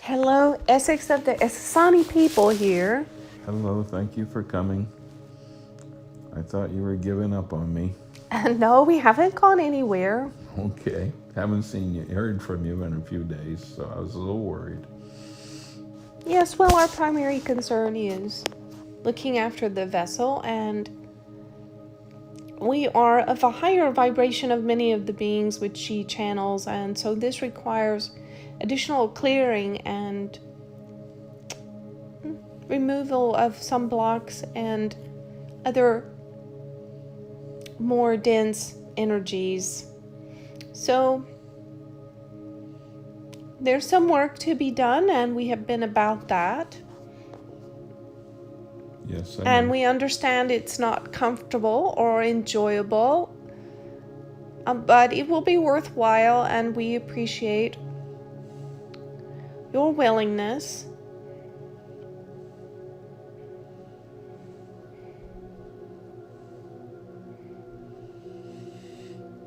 Hello, Essex of the Essassani people here. Hello, thank you for coming. I thought you were giving up on me. And no, we haven't gone anywhere. Okay, haven't heard from you in a few days, so I was a little worried. Yes, well, our primary concern is looking after the vessel, and we are of a higher vibration of many of the beings which she channels, and so this requires additional clearing and removal of some blocks and other more dense energies. So there's some work to be done, and we have been about that. Yes, I And know. we understand it's not comfortable or enjoyable, but it will be worthwhile, and we appreciate your willingness.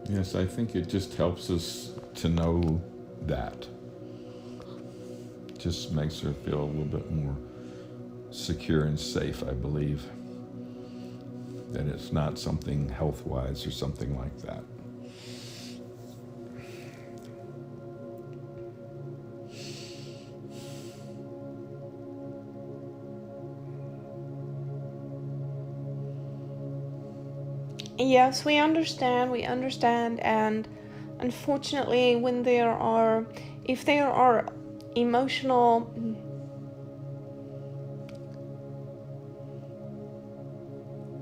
Yes, I think it just helps us to know that. Just makes her feel a little bit more secure and safe, I believe. That it's not something health-wise or something like that. Yes, we understand, and unfortunately, if there are emotional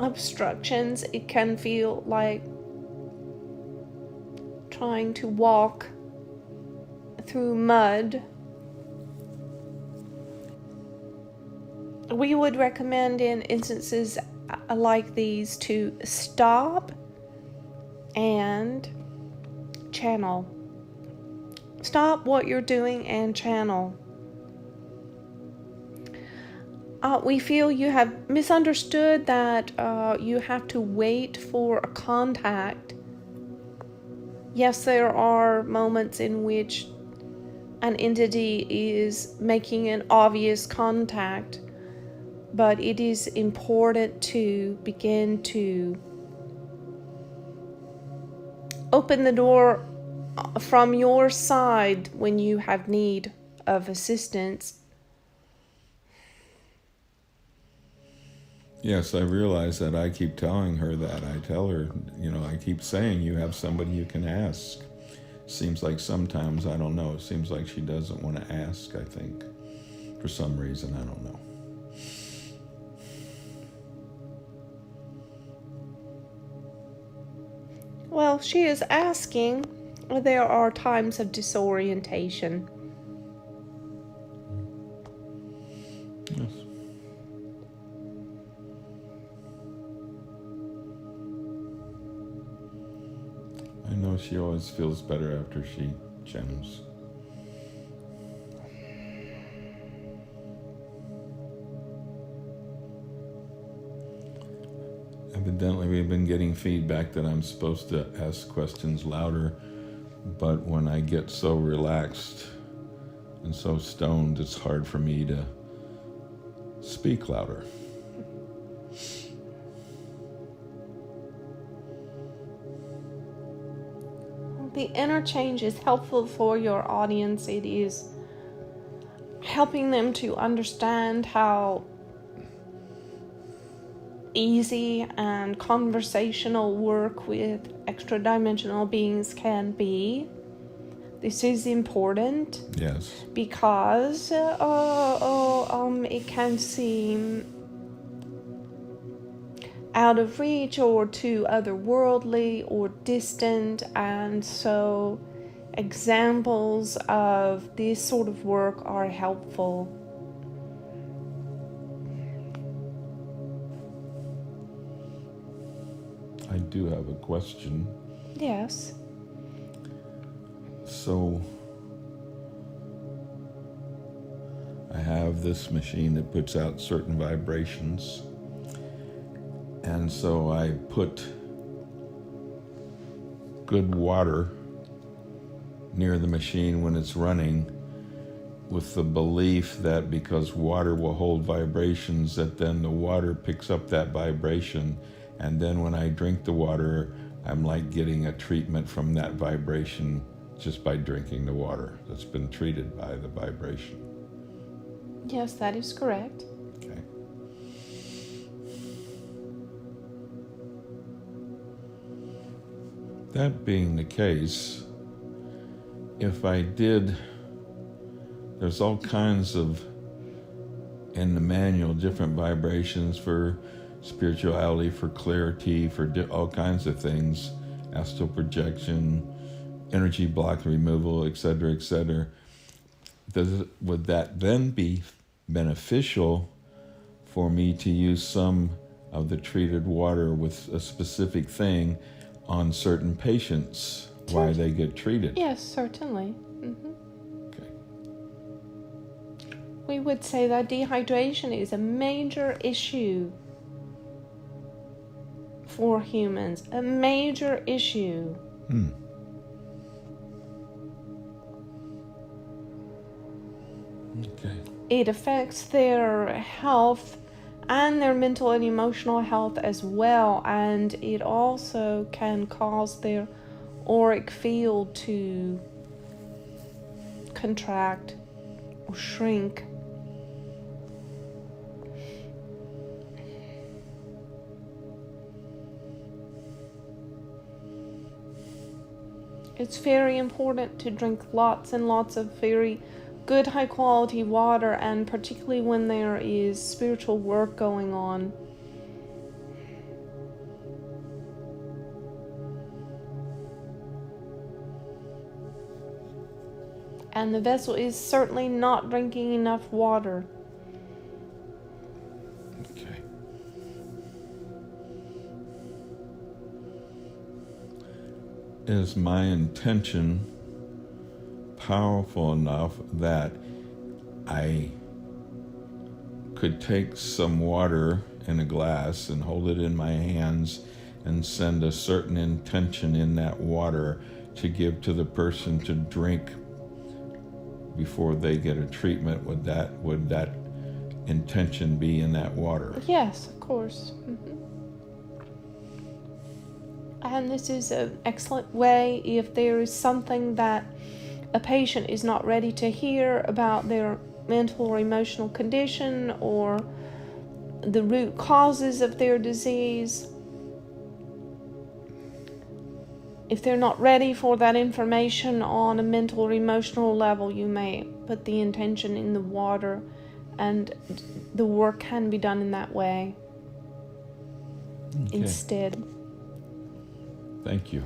obstructions, it can feel like trying to walk through mud. We would recommend in instances like these to stop and channel. Stop what you're doing and channel. We feel you have misunderstood that you have to wait for a contact. Yes, there are moments in which an entity is making an obvious contact, but it is important to begin to open the door from your side when you have need of assistance. Yes, I realize that. I keep telling her that. I tell her, I keep saying you have somebody you can ask. Seems like sometimes, I don't know, it seems like she doesn't want to ask, I think. For some reason, I don't know. Well, she is asking. There are times of disorientation. Yes. I know she always feels better after she channels. Evidently, we've been getting feedback that I'm supposed to ask questions louder, but when I get so relaxed and so stoned, it's hard for me to speak louder. The interchange is helpful for your audience. It is helping them to understand how easy and conversational work with extra-dimensional beings can be. This is important. Yes. Because it can seem out of reach or too otherworldly or distant, and so examples of this sort of work are helpful. I do have a question. Yes. So, I have this machine that puts out certain vibrations, and so I put good water near the machine when it's running, with the belief that because water will hold vibrations, that then the water picks up that vibration, and then when I drink the water, I'm like getting a treatment from that vibration just by drinking the water that's been treated by the vibration. Yes, that is correct. Okay. That being the case, if I did, there's all kinds of, in the manual, different vibrations for spirituality, for clarity, for all kinds of things, astral projection, energy block removal, etc., etc. Would that then be beneficial for me to use some of the treated water with a specific thing on certain patients while they get treated? Yes, certainly. Okay. We would say that dehydration is a major issue for humans, a major issue. Okay. It affects their health and their mental and emotional health as well, and it also can cause their auric field to contract or shrink. It's very important to drink lots and lots of very good high quality water, and particularly when there is spiritual work going on. And the vessel is certainly not drinking enough water. Okay. Is my intention powerful enough that I could take some water in a glass and hold it in my hands and send a certain intention in that water to give to the person to drink before they get a treatment? Would that intention be in that water? Yes, of course. And this is an excellent way if there is something that a patient is not ready to hear about their mental or emotional condition or the root causes of their disease. If they're not ready for that information on a mental or emotional level, you may put the intention in the water, and the work can be done in that way instead. Thank you.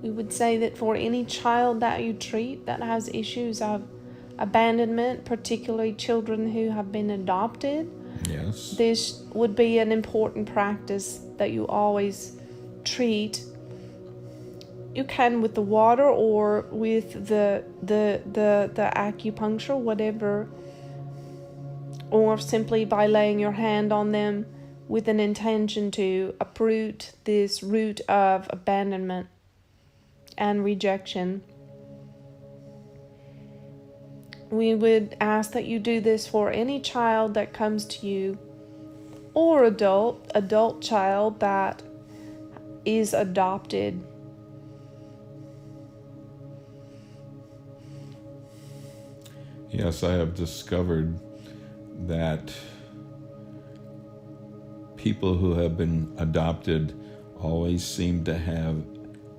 We would say that for any child that you treat that has issues of abandonment, particularly children who have been adopted, Yes. this would be an important practice that you always treat. You can with the water or with the acupuncture, whatever, or simply by laying your hand on them with an intention to uproot this root of abandonment and rejection. We would ask that you do this for any child that comes to you, or adult child that is adopted. Yes, I have discovered that people who have been adopted always seem to have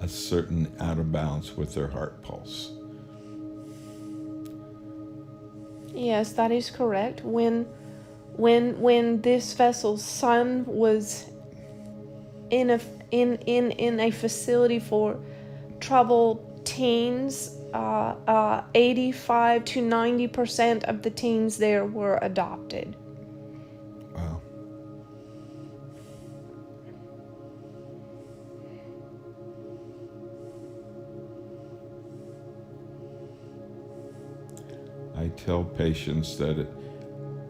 a certain out of balance with their heart pulse. Yes, that is correct. When this vessel's son was in a facility for troubled teens, 85 to 90% of the teens there were adopted. Wow. I tell patients that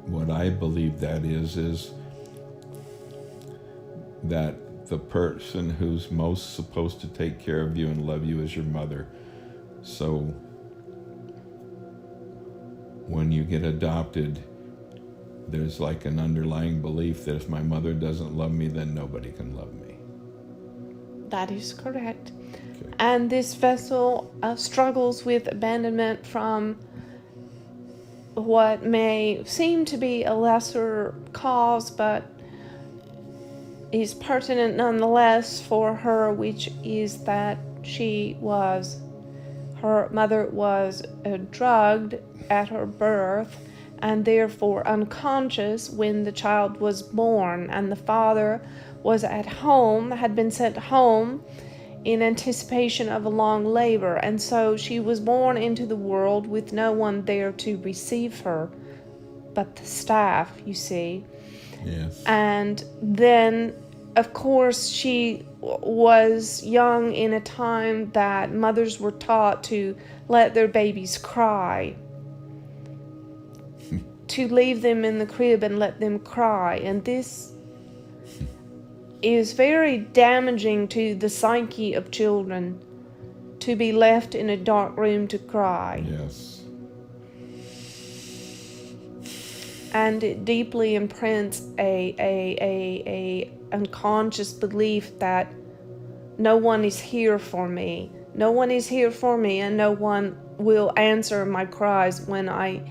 what I believe that is that the person who's most supposed to take care of you and love you is your mother. So when you get adopted, there's like an underlying belief that if my mother doesn't love me, then nobody can love me. That is correct. Okay. And this vessel struggles with abandonment from what may seem to be a lesser cause, but is pertinent nonetheless for her, which is that her mother was drugged at her birth and therefore unconscious when the child was born, and the father was at home, had been sent home in anticipation of a long labor, and so she was born into the world with no one there to receive her but the staff, you see. Yes. And then, of course, she was young in a time that mothers were taught to let their babies cry, to leave them in the crib and let them cry. And this is very damaging to the psyche of children, to be left in a dark room to cry. Yes. And it deeply imprints a unconscious belief that no one is here for me. No one is here for me, and no one will answer my cries when I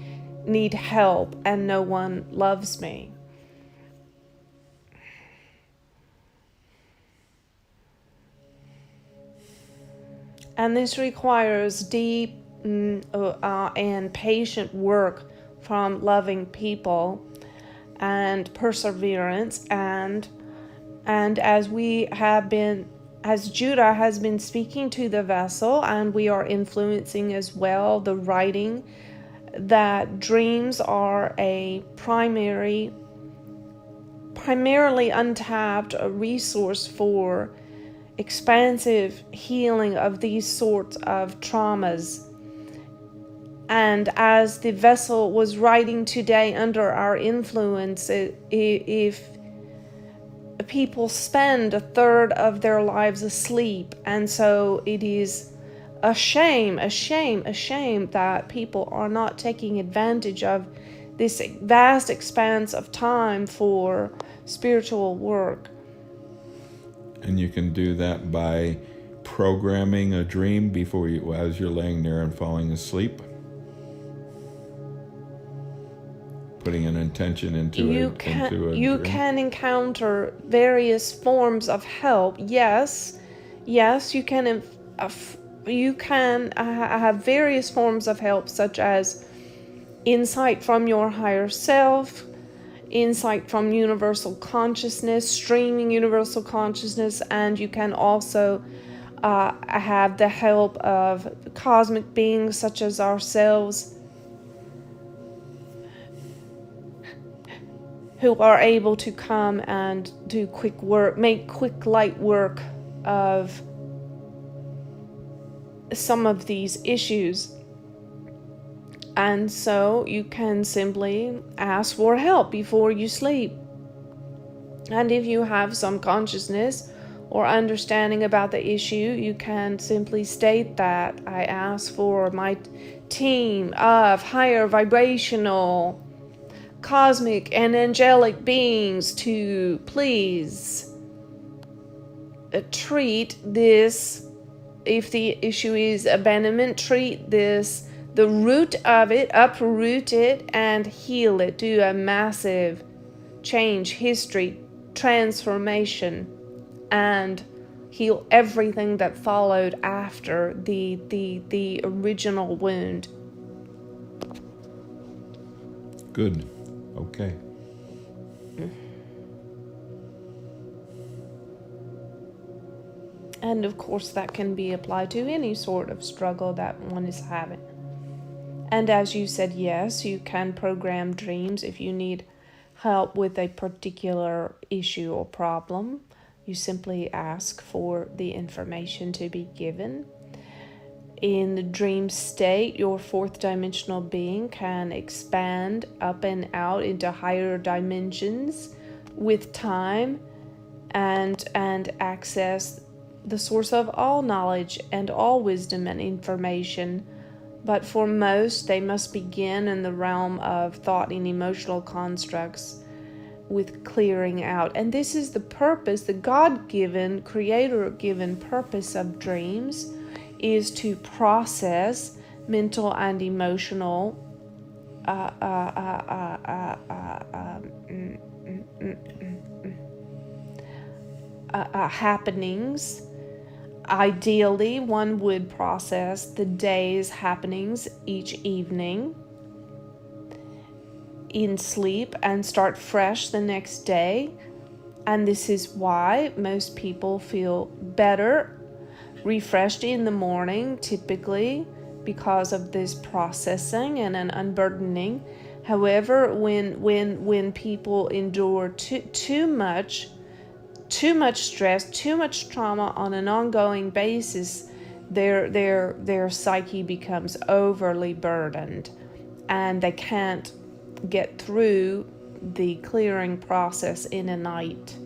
need help, and no one loves me. And this requires deep and patient work from loving people, and perseverance, and as Judah has been speaking to the vessel, and we are influencing as well the writing, that dreams are a primarily untapped resource for expansive healing of these sorts of traumas. And as the vessel was writing today under our influence, if people spend a third of their lives asleep, and so it is a shame that people are not taking advantage of this vast expanse of time for spiritual work. And you can do that by programming a dream as you're laying there and falling asleep. Putting an intention into a you dream. can encounter various forms of help. Yes, you can have various forms of help, such as insight from your higher self, insight from universal consciousness, streaming universal consciousness, and you can also have the help of cosmic beings such as ourselves, who are able to come and do quick work, make quick light work of some of these issues. And so you can simply ask for help before you sleep. And if you have some consciousness or understanding about the issue, you can simply state that I ask for my team of higher vibrational, cosmic and angelic beings to please treat this. If the issue is abandonment, treat this, the root of it, uproot it and heal it, do a massive change, history, transformation, and heal everything that followed after the original wound. Good. Okay. And of course that can be applied to any sort of struggle that one is having. And as you said, yes, you can program dreams if you need help with a particular issue or problem. You simply ask for the information to be given. In the dream state, your fourth dimensional being can expand up and out into higher dimensions with time, and access the source of all knowledge and all wisdom and information. But for most, they must begin in the realm of thought and emotional constructs with clearing out. And this is the purpose, the God-given, creator-given purpose of dreams, is to process mental and emotional happenings. Ideally, one would process the day's happenings each evening in sleep and start fresh the next day. And this is why most people feel better, refreshed in the morning, typically because of this processing and an unburdening. However, when people endure too much stress, too much trauma on an ongoing basis, their psyche becomes overly burdened, and they can't get through the clearing process in a night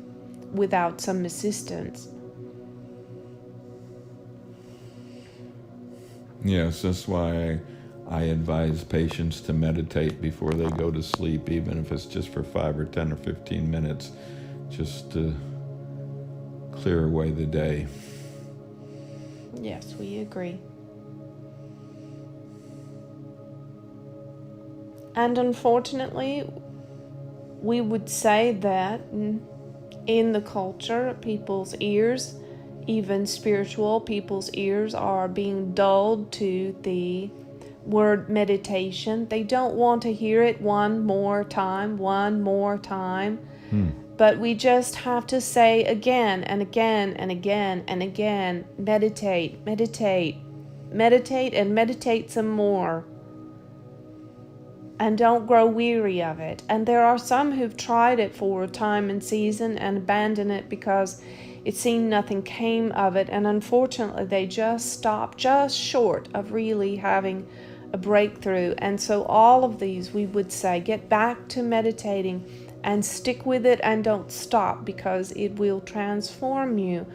without some assistance. Yes, that's why I advise patients to meditate before they go to sleep, even if it's just for 5 or 10 or 15 minutes, just to clear away the day. Yes, we agree. And unfortunately, we would say that in the culture, people's ears, even spiritual people's ears, are being dulled to the word meditation. They don't want to hear it one more time. But we just have to say again and again and again and again, meditate, meditate, meditate, and meditate some more. And don't grow weary of it. And there are some who've tried it for a time and season and abandoned it because it seemed nothing came of it. And unfortunately, they just stopped just short of really having a breakthrough. And so all of these, we would say, get back to meditating and stick with it and don't stop, because it will transform you.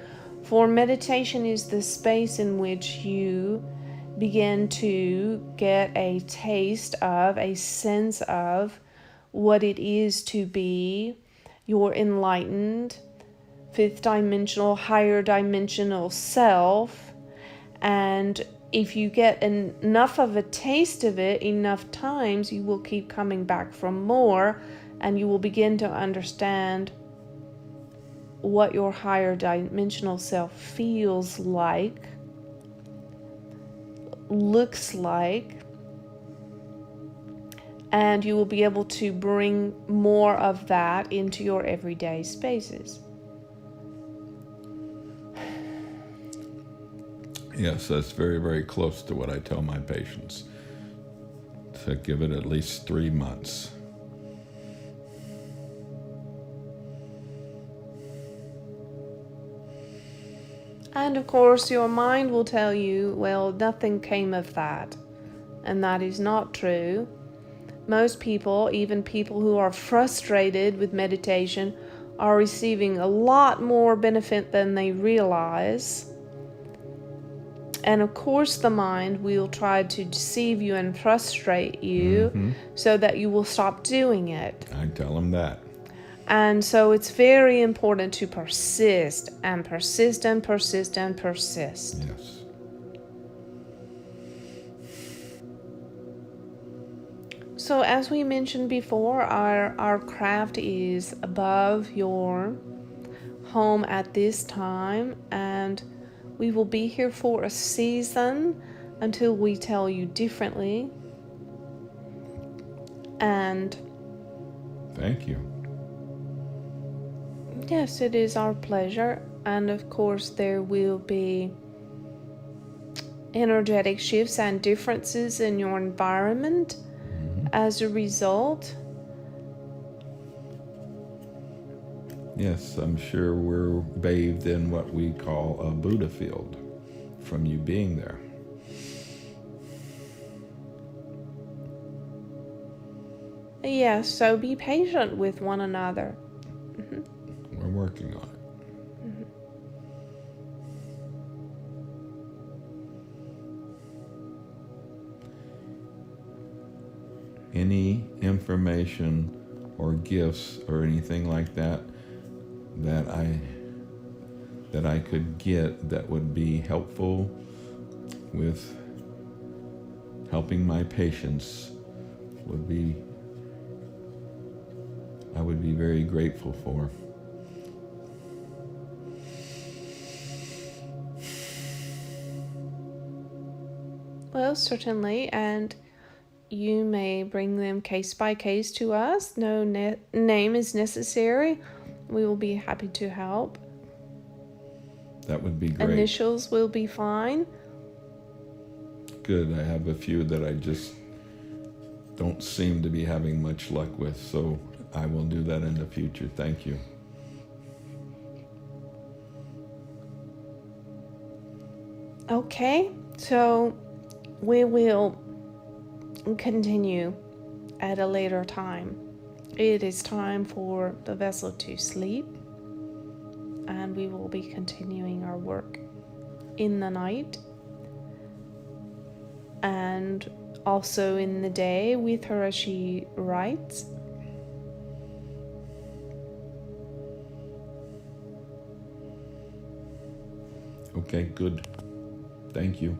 For meditation is the space in which you begin to get a taste of, a sense of what it is to be your enlightened, fifth dimensional, higher dimensional self. And if you get enough of a taste of it enough times, you will keep coming back for more, and you will begin to understand what your higher dimensional self feels like, looks like, and you will be able to bring more of that into your everyday spaces. Yes, that's very, very close to what I tell my patients, to give it at least 3 months. And of course, your mind will tell you, well, nothing came of that. And that is not true. Most people, even people who are frustrated with meditation, are receiving a lot more benefit than they realize. And of course, the mind will try to deceive you and frustrate you so that you will stop doing it. I tell them that. And so it's very important to persist and persist and persist and persist. Yes. So as we mentioned before, our craft is above your home at this time, and we will be here for a season until we tell you differently. And thank you. Yes, it is our pleasure. And of course, there will be energetic shifts and differences in your environment as a result. Yes, I'm sure we're bathed in what we call a Buddha field from you being there. Yes, so be patient with one another. We're working on it. any information or gifts or anything like that that I could get that would be helpful with helping my patients I would be very grateful for. Well, certainly, and you may bring them case by case to us. No name is necessary. We will be happy to help. That would be great. Initials will be fine. Good. I have a few that I just don't seem to be having much luck with, so I will do that in the future. Thank you. Okay, so we will continue at a later time. It is time for the vessel to sleep, and we will be continuing our work in the night and also in the day with her as she writes. Okay, good. Thank you.